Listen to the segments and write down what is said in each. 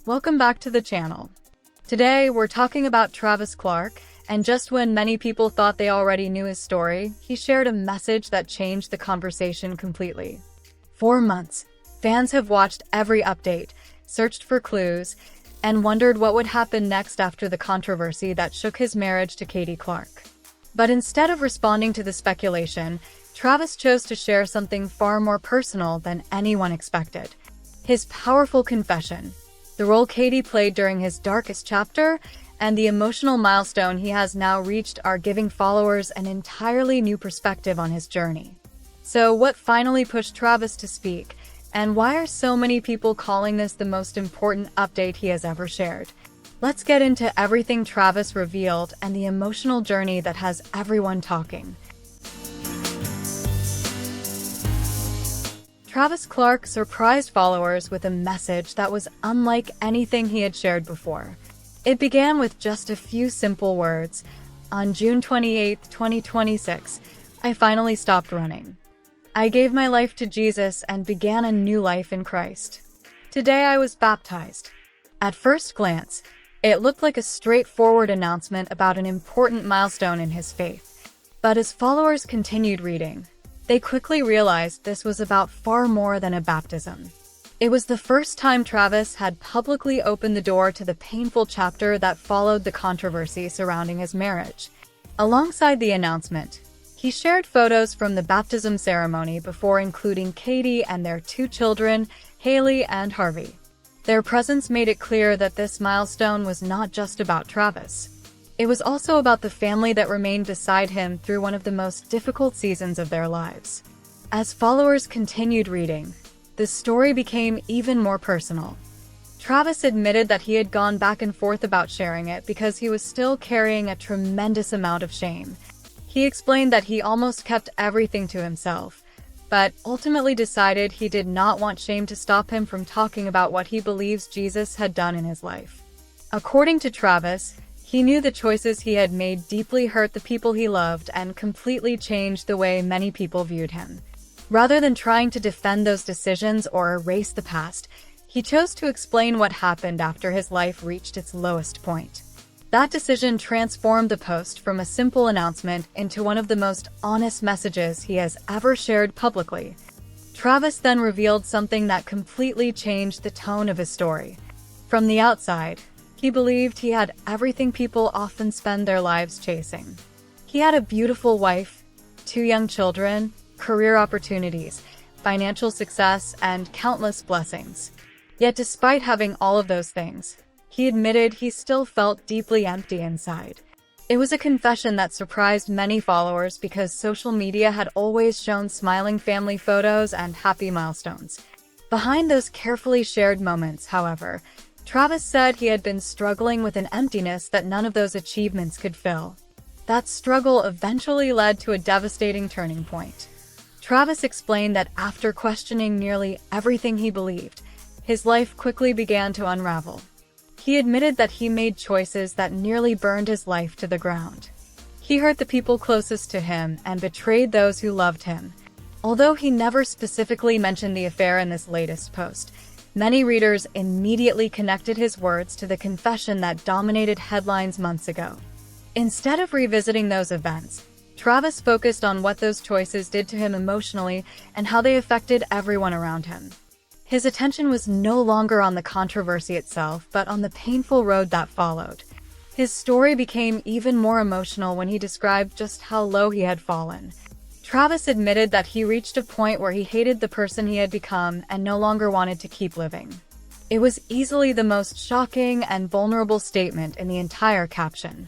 Welcome back to the channel. Today, we're talking about Travis Clark, and just when many people thought they already knew his story, he shared a message that changed the conversation completely. For months, fans have watched every update, searched for clues, and wondered what would happen next after the controversy that shook his marriage to Katie Clark. But instead of responding to the speculation, Travis chose to share something far more personal than anyone expected. His powerful confession, the role Katie played during his darkest chapter, and the emotional milestone he has now reached are giving followers an entirely new perspective on his journey. So what finally pushed Travis to speak, and why are so many people calling this the most important update he has ever shared? Let's get into everything Travis revealed and the emotional journey that has everyone talking. Travis Clark surprised followers with a message that was unlike anything he had shared before. It began with just a few simple words. On June 28, 2026, I finally stopped running. I gave my life to Jesus and began a new life in Christ. Today I was baptized. At first glance, it looked like a straightforward announcement about an important milestone in his faith. But as followers continued reading, they quickly realized this was about far more than a baptism. It was the first time Travis had publicly opened the door to the painful chapter that followed the controversy surrounding his marriage. Alongside the announcement, he shared photos from the baptism ceremony before including Katie and their two children, Haley and Harvey. Their presence made it clear that this milestone was not just about Travis. It was also about the family that remained beside him through one of the most difficult seasons of their lives. As followers continued reading, the story became even more personal. Travis admitted that he had gone back and forth about sharing it because he was still carrying a tremendous amount of shame. He explained that he almost kept everything to himself, but ultimately decided he did not want shame to stop him from talking about what he believes Jesus had done in his life. According to Travis, he knew the choices he had made deeply hurt the people he loved and completely changed the way many people viewed him. Rather than trying to defend those decisions or erase the past, he chose to explain what happened after his life reached its lowest point. That decision transformed the post from a simple announcement into one of the most honest messages he has ever shared publicly. Travis then revealed something that completely changed the tone of his story. From the outside, he believed he had everything people often spend their lives chasing. He had a beautiful wife, 2 young children, career opportunities, financial success, and countless blessings. Yet despite having all of those things, he admitted he still felt deeply empty inside. It was a confession that surprised many followers because social media had always shown smiling family photos and happy milestones. Behind those carefully shared moments, however, Travis said he had been struggling with an emptiness that none of those achievements could fill. That struggle eventually led to a devastating turning point. Travis explained that after questioning nearly everything he believed, his life quickly began to unravel. He admitted that he made choices that nearly burned his life to the ground. He hurt the people closest to him and betrayed those who loved him. Although he never specifically mentioned the affair in this latest post, many readers immediately connected his words to the confession that dominated headlines months ago. Instead of revisiting those events, Travis focused on what those choices did to him emotionally and how they affected everyone around him. His attention was no longer on the controversy itself, but on the painful road that followed. His story became even more emotional when he described just how low he had fallen. Travis admitted that he reached a point where he hated the person he had become and no longer wanted to keep living. It was easily the most shocking and vulnerable statement in the entire caption.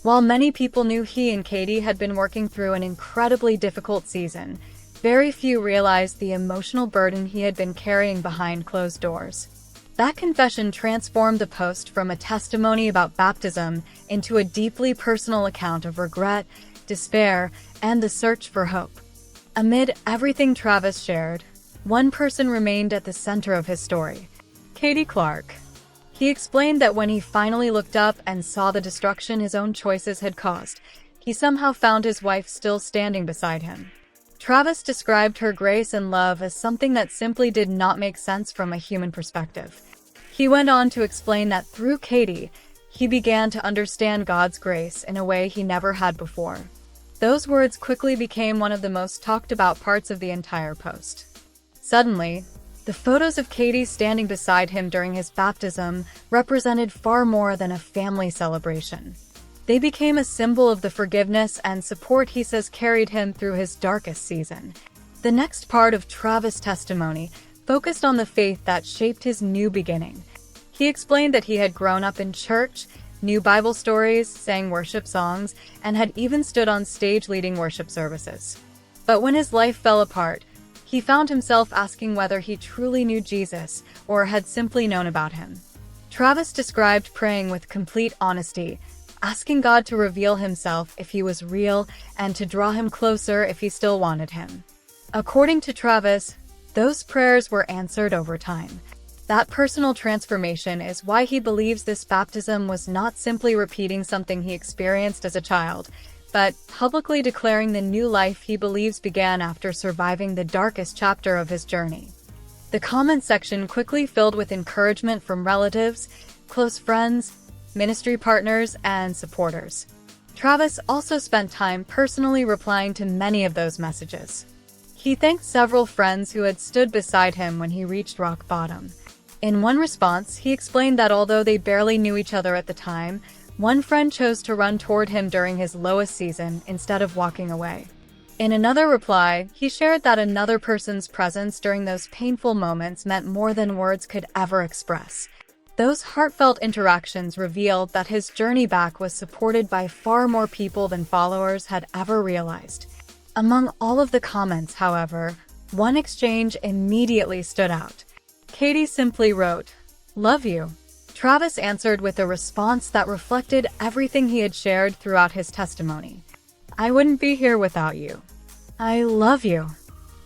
While many people knew he and Katie had been working through an incredibly difficult season, very few realized the emotional burden he had been carrying behind closed doors. That confession transformed the post from a testimony about baptism into a deeply personal account of regret, despair, and the search for hope. Amid everything Travis shared, one person remained at the center of his story: Katie Clark. He explained that when he finally looked up and saw the destruction his own choices had caused, he somehow found his wife still standing beside him. Travis described her grace and love as something that simply did not make sense from a human perspective. He went on to explain that through Katie, he began to understand God's grace in a way he never had before. Those words quickly became one of the most talked about parts of the entire post. Suddenly, the photos of Katie standing beside him during his baptism represented far more than a family celebration. They became a symbol of the forgiveness and support he says carried him through his darkest season. The next part of Travis' testimony focused on the faith that shaped his new beginning. He explained that he had grown up in church, knew Bible stories, sang worship songs, and had even stood on stage leading worship services. But when his life fell apart, he found himself asking whether he truly knew Jesus or had simply known about him. Travis described praying with complete honesty, asking God to reveal himself if he was real and to draw him closer if he still wanted him. According to Travis, those prayers were answered over time. That personal transformation is why he believes this baptism was not simply repeating something he experienced as a child, but publicly declaring the new life he believes began after surviving the darkest chapter of his journey. The comment section quickly filled with encouragement from relatives, close friends, ministry partners, and supporters. Travis also spent time personally replying to many of those messages. He thanked several friends who had stood beside him when he reached rock bottom. In one response, he explained that although they barely knew each other at the time, one friend chose to run toward him during his lowest season instead of walking away. In another reply, he shared that another person's presence during those painful moments meant more than words could ever express. Those heartfelt interactions revealed that his journey back was supported by far more people than followers had ever realized. Among all of the comments, however, one exchange immediately stood out. Katie simply wrote, "Love you." Travis answered with a response that reflected everything he had shared throughout his testimony. "I wouldn't be here without you. I love you."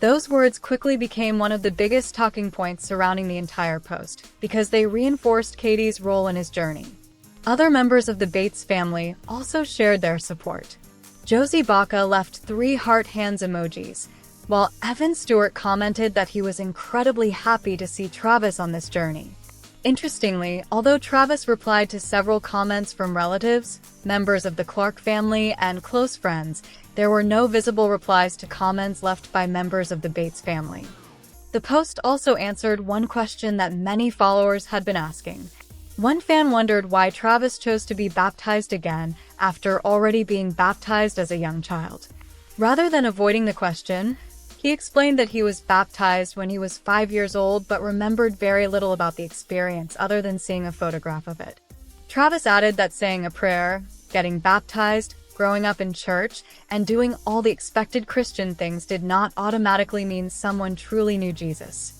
Those words quickly became one of the biggest talking points surrounding the entire post, because they reinforced Katie's role in his journey. Other members of the Bates family also shared their support. Josie Baca left 3 heart hands emojis, while Evan Stewart commented that he was incredibly happy to see Travis on this journey. Interestingly, although Travis replied to several comments from relatives, members of the Clark family, and close friends, there were no visible replies to comments left by members of the Bates family. The post also answered one question that many followers had been asking. One fan wondered why Travis chose to be baptized again after already being baptized as a young child. Rather than avoiding the question, he explained that he was baptized when he was 5 years old but remembered very little about the experience other than seeing a photograph of it. Travis added that saying a prayer, getting baptized, growing up in church, and doing all the expected Christian things did not automatically mean someone truly knew Jesus.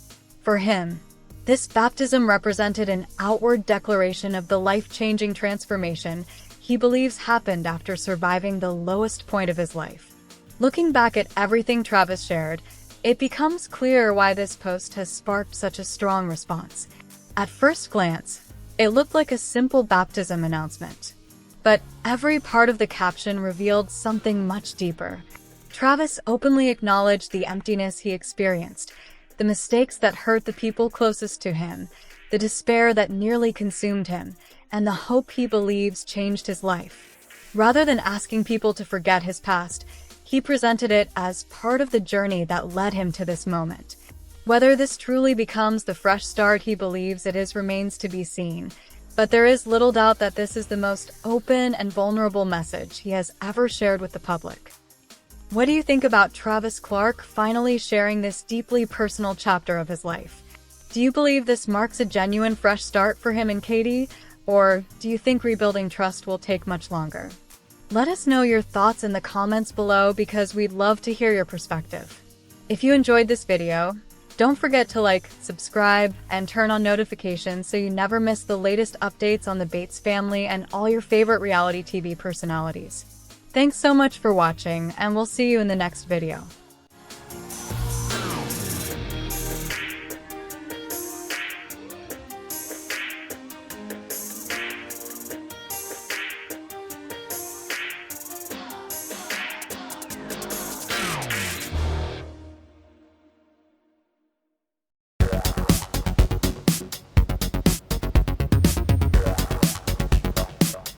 For him, this baptism represented an outward declaration of the life-changing transformation he believes happened after surviving the lowest point of his life. Looking back at everything Travis shared, it becomes clear why this post has sparked such a strong response. At first glance, it looked like a simple baptism announcement. But every part of the caption revealed something much deeper. Travis openly acknowledged the emptiness he experienced, the mistakes that hurt the people closest to him, the despair that nearly consumed him, and the hope he believes changed his life. Rather than asking people to forget his past, he presented it as part of the journey that led him to this moment. Whether this truly becomes the fresh start he believes it is remains to be seen, but there is little doubt that this is the most open and vulnerable message he has ever shared with the public. What do you think about Travis Clark finally sharing this deeply personal chapter of his life? Do you believe this marks a genuine fresh start for him and Katie, or do you think rebuilding trust will take much longer? Let us know your thoughts in the comments below because we'd love to hear your perspective. If you enjoyed this video, don't forget to like, subscribe, and turn on notifications so you never miss the latest updates on the Bates family and all your favorite reality TV personalities. Thanks so much for watching, and we'll see you in the next video.